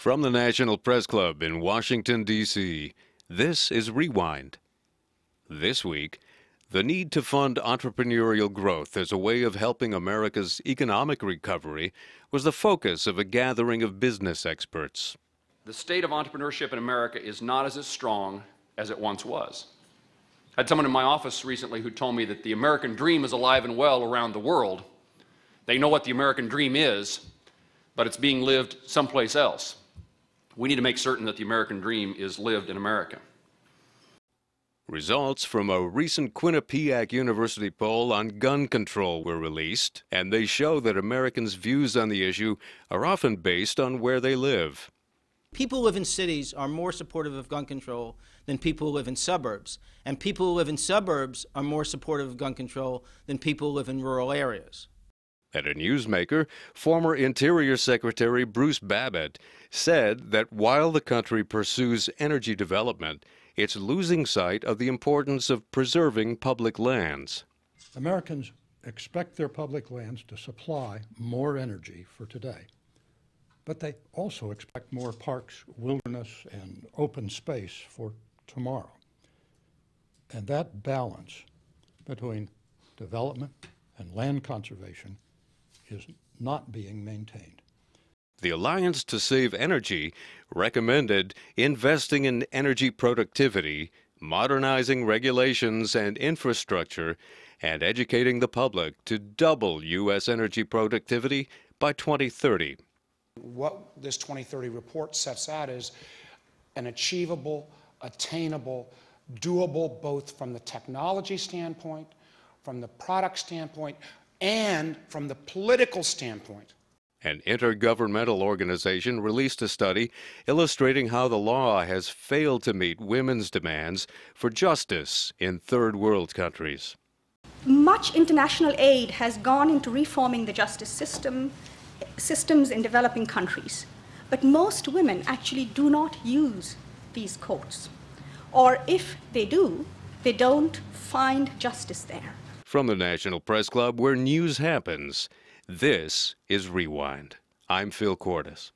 From the National Press Club in Washington, D.C., this is Rewind. This week, the need to fund entrepreneurial growth as a way of helping America's economic recovery was the focus of a gathering of business experts. The state of entrepreneurship in America is not as strong as it once was. I had someone in my office recently who told me that the American dream is alive and well around the world. They know what the American dream is, but it's being lived someplace else. We need to make certain that the American dream is lived in America. Results from a recent Quinnipiac University poll on gun control were released, and they show that Americans' views on the issue are often based on where they live. People who live in cities are more supportive of gun control than people who live in suburbs. And people who live in suburbs are more supportive of gun control than people who live in rural areas. At a newsmaker, former Interior Secretary Bruce Babbitt said that while the country pursues energy development, it's losing sight of the importance of preserving public lands. Americans expect their public lands to supply more energy for today. But they also expect more parks, wilderness, and open space for tomorrow. And that balance between development and land conservation is not being maintained. The Alliance to Save Energy recommended investing in energy productivity, modernizing regulations and infrastructure, and educating the public to double U.S. energy productivity by 2030. What this 2030 report sets out is an achievable, attainable, doable both from the technology standpoint, from the product standpoint, and from the political standpoint. An intergovernmental organization released a study illustrating how the law has failed to meet women's demands for justice in third world countries. Much international aid has gone into reforming the justice systems in developing countries, but most women actually do not use these courts, or if they do, they don't find justice there. From the National Press Club, where news happens, this is Rewind. I'm Phil Cordes.